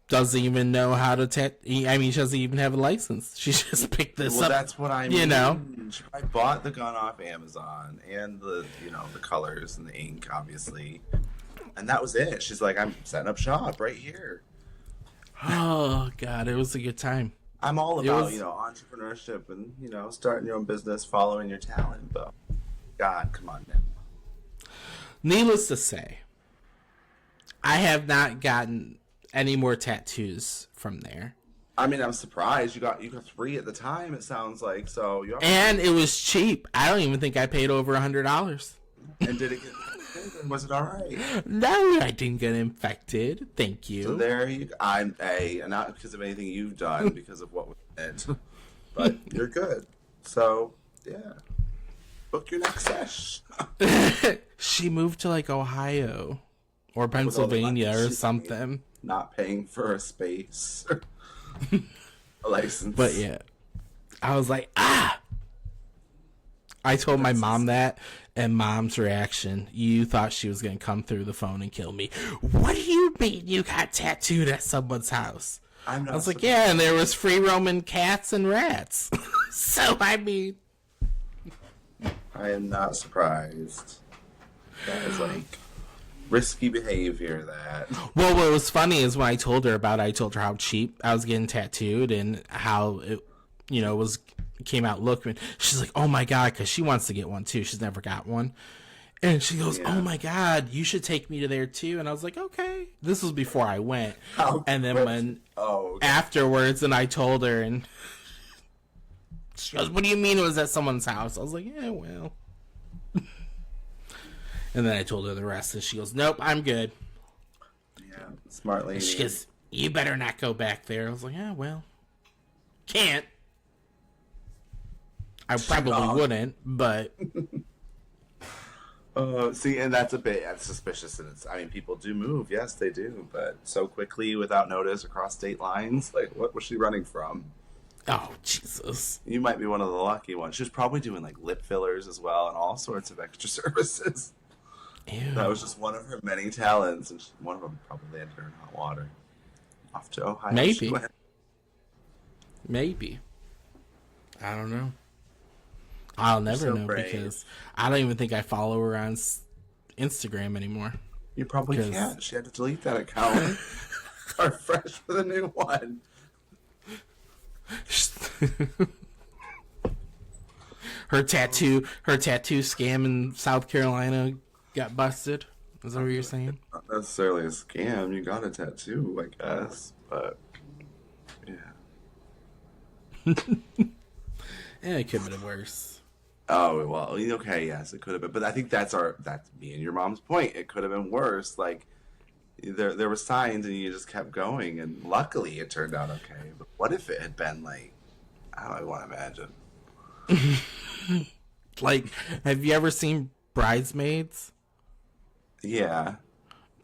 doesn't even know how to she doesn't even have a license. She just picked this up. Well, that's what I mean. You know, I bought the gun off Amazon and the colors and the ink, obviously, and that was it. She's like, I'm setting up shop right here. Oh God, it was a good time. I'm all about entrepreneurship and starting your own business, following your talent. But God, come on now. Needless to say, I have not gotten any more tattoos from there. I mean, I'm surprised you got 3 at the time. It sounds like so. And it was cheap. I don't even think I paid over $100. And did it get infected? Was it all right? No, I didn't get infected. Thank you. So there you go. And not because of anything you've done, because of what we did. But you're good. So yeah, book your next sesh. She moved to like Ohio or Pennsylvania or something. Not paying for a space, a license. But yeah, I was like, ah. I told my mom that, and Mom's reaction, you thought she was going to come through the phone and kill me. What do you mean you got tattooed at someone's house? I was like, yeah, and there was free roaming cats and rats. So, I mean. I am not surprised. That is like risky behavior, that. Well, what was funny is when I told her how cheap I was getting tattooed and how it, came out looking. She's like, oh my God, because she wants to get one too. She's never got one. And she goes, oh my God, you should take me to there too. And I was like, okay. This was before I went. And then afterwards, and I told her, and she goes, what do you mean it was at someone's house? I was like, yeah, well. And then I told her the rest, and she goes, nope, I'm good. Yeah, smart lady. She goes, you better not go back there. I was like, yeah, well, can't. I probably wouldn't, but See, and that's a bit suspicious. And I mean, people do move. Yes, they do. But so quickly, without notice, across state lines. Like, what was she running from? oh Jesus, You might be one of the lucky ones. She was probably doing like lip fillers as well and all sorts of extra services. ew. That was just one of her many talents, and one of them probably ended her in hot water. Off to Ohio. Maybe. Maybe. I don't know. I'll never so know brave. because I don't even think I follow her on Instagram anymore. You probably 'Cause- can't. She had to delete that account. Or fresh with a new one. her tattoo scam in South Carolina got busted. Is that what you're saying? Not necessarily a scam. You got a tattoo, I guess. But, yeah. Yeah, it could have been worse. Oh, well, okay, yes, it could have been. But I think that's me and your mom's point. It could have been worse. Like, there were signs and you just kept going. And luckily it turned out okay. But what if it had been like, I don't even want to imagine. Like, have you ever seen Bridesmaids? Yeah.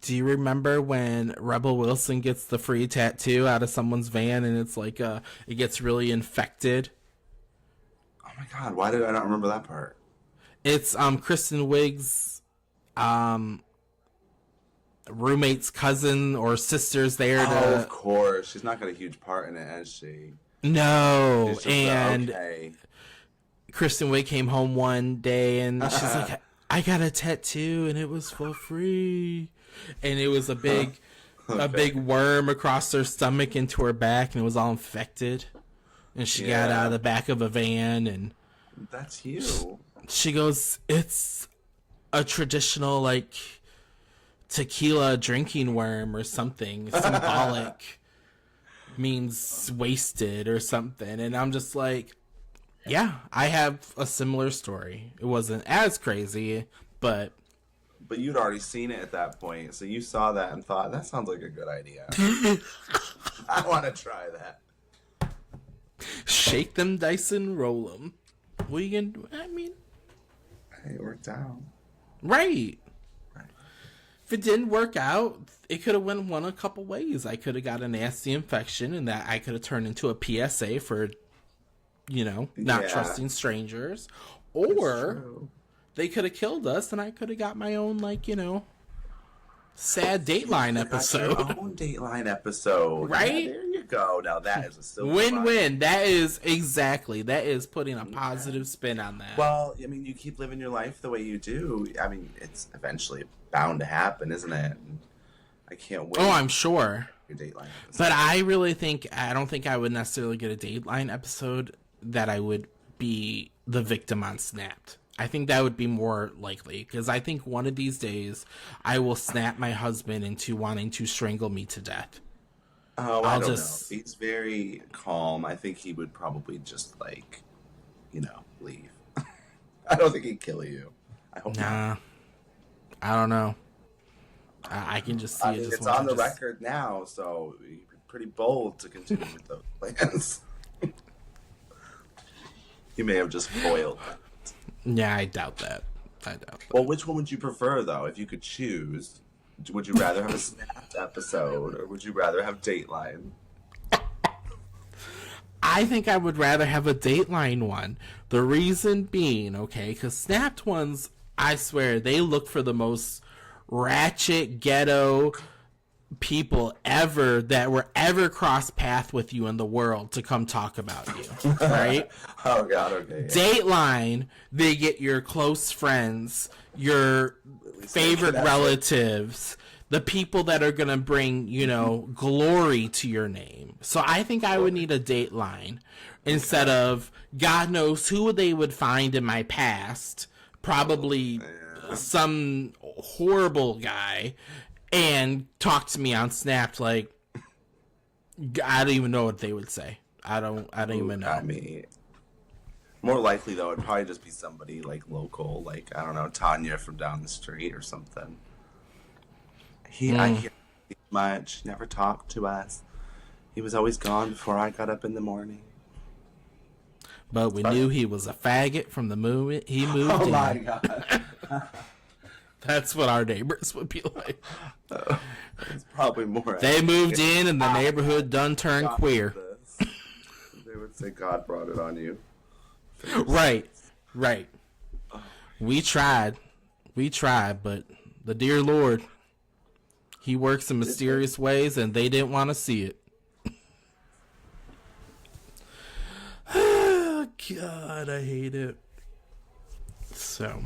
Do you remember when Rebel Wilson gets the free tattoo out of someone's van and it's like it gets really infected? Oh my God, why did I not remember that part? It's Kristen Wiig's roommate's cousin or sister's there Oh, to. of course. She's not got a huge part in it, has she? No, It's just, and okay. Kristen Wiig came home one day and she's like, I got a tattoo and it was for free, and it was a big worm across her stomach into her back and it was all infected, and she got out of the back of a van and That's you. she goes, it's a traditional like tequila drinking worm or something symbolic, means wasted or something. And I'm just like, yeah, I have a similar story. It wasn't as crazy, but you'd already seen it at that point, so you saw that and thought, that sounds like a good idea. I want to try that. shake them dice and roll them. What are you gonna do? I mean, Hey, it worked out. right. If it didn't work out, it could have went one a couple ways. I could have got a nasty infection and that I could have turned into a PSA for, not Yeah. trusting strangers. It's Or true. they could have killed us and I could have got my own, sad Dateline Got episode. your own Dateline episode. Right? Yeah, there you go. Now that is a silver Win-win. That is putting a positive spin on that. Well, I mean, you keep living your life the way you do. I mean, it's eventually bound to happen, isn't it? And I can't wait. Oh, I'm sure. Your Dateline episode. But I don't think I would necessarily get a Dateline episode that I would be the victim on Snapped. I think that would be more likely, because I think one of these days I will snap my husband into wanting to strangle me to death. Oh, I don't just- know. He's very calm. I think he would probably just leave. I don't think he'd kill you. I hope not. Nah, I don't know. I can just see I it. mean, Just it's want on to the just- record now, so you're pretty bold to continue with those plans. You may have just foiled that. Yeah, I doubt that. Well, which one would you prefer, though, if you could choose? Would you rather have a Snapped episode, or would you rather have Dateline? I think I would rather have a Dateline one. The reason being, okay, because Snapped ones, I swear, they look for the most ratchet ghetto people ever that were ever cross path with you in the world to come talk about you, right? Oh, God, okay. Yeah. Dateline, they get your close friends, your favorite relatives, the people that are going to bring, glory to your name. So I think I would need a Dateline instead of God knows who they would find in my past, probably some horrible guy, and talk to me on Snapped like, I don't even know what they would say. I don't even know. I mean, more likely, though, it'd probably just be somebody, local, I don't know, Tanya from down the street or something. I hear much. Never talked to us. He was always gone before I got up in the morning. But we knew he was a faggot from the moment he moved Oh in. my god. That's what our neighbors would be like. It's probably more. They moved in and the neighborhood done turned God queer. this. They would say God brought it on you. Right. We tried, but the dear Lord, he works in mysterious ways and they didn't want to see it. God, I hate it. So,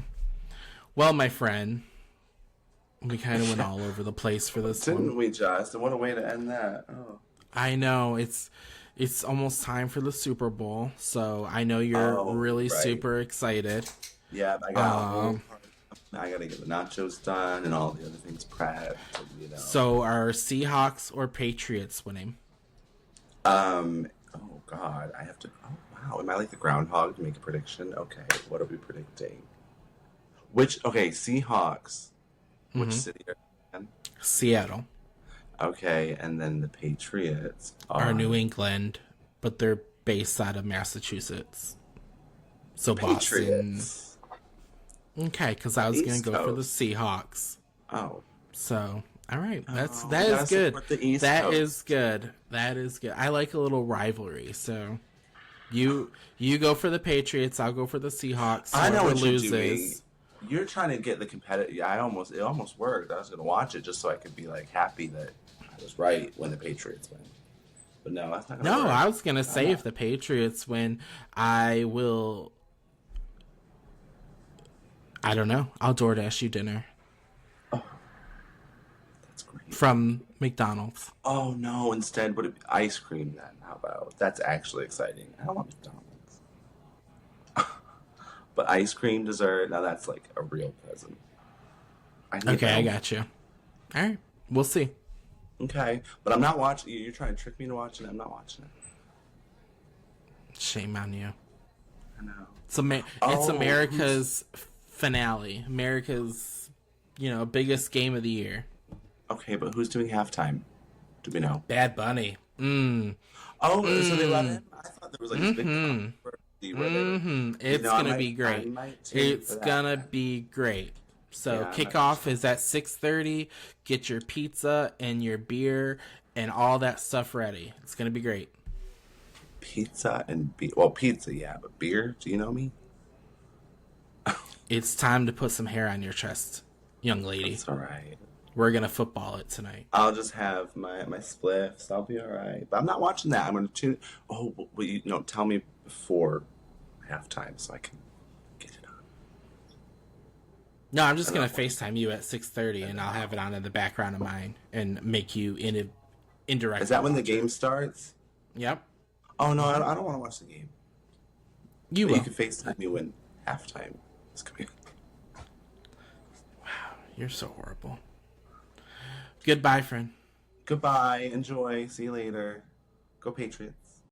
well, my friend, we kind of went all over the place for this Didn't one. we just? And what a way to end that. Oh. I know it's almost time for the Super Bowl, so I know you're really right. super excited. Yeah, I got I gotta get the nachos done and all the other things prepped. You know. So, are Seahawks or Patriots winning? Oh God, I have to. Oh wow, am I like the groundhog to make a prediction? Okay, what are we predicting? Okay, Seahawks. Which city are they in? Seattle. Okay, and then the Patriots Are New England, but they're based out of Massachusetts. So Patriots. Boston. Okay, because I was going East to go for the Coast. Seahawks. Oh, So, all right, that we gotta is good. support the East That Coast. is good. That is good. I like a little rivalry. So, you go for the Patriots. I'll go for the Seahawks. I know Whoever what you're loses. doing. You're trying to get the competitive. Yeah, it almost worked. I was gonna watch it just so I could be like happy that I was right when the Patriots win. But no, that's not gonna No, work. I was gonna say if the Patriots win, I will. I don't know. I'll DoorDash you dinner That's great. from McDonald's. Oh no! Instead, would it be ice cream then? How about that's actually exciting? I don't want McDonald's. But ice cream dessert, now that's like a real present. Okay, I got you. All right, we'll see. Okay, but I'm not watching. You're trying to trick me into watching it. I'm not watching it. Shame on you. I know. It's America's finale. America's, biggest game of the year. Okay, but who's doing halftime? Do we know? Bad Bunny. Oh, so they let him? I thought there was like this big controversy where It's gonna be great. It's gonna be great. So kickoff is at 6:30. Get your pizza and your beer and all that stuff ready. It's gonna be great. Pizza and beer. Well, pizza, yeah, but beer? Do you know me? It's time to put some hair on your chest, young lady. It's all right. We're gonna football it tonight. I'll just have my spliffs. I'll be all right. But I'm not watching that. I'm going to tune. Oh, well, tell me before halftime so I can get it on. No, I'm just gonna FaceTime you at 6:30, and I'll have it on in the background of mine and make you indirect. Is that when the game starts? Yep. Oh no, I don't want to watch the game. You But will. you can FaceTime me when halftime is coming. Wow, you're so horrible. Goodbye, friend. Goodbye. Enjoy. See you later. Go Patriots.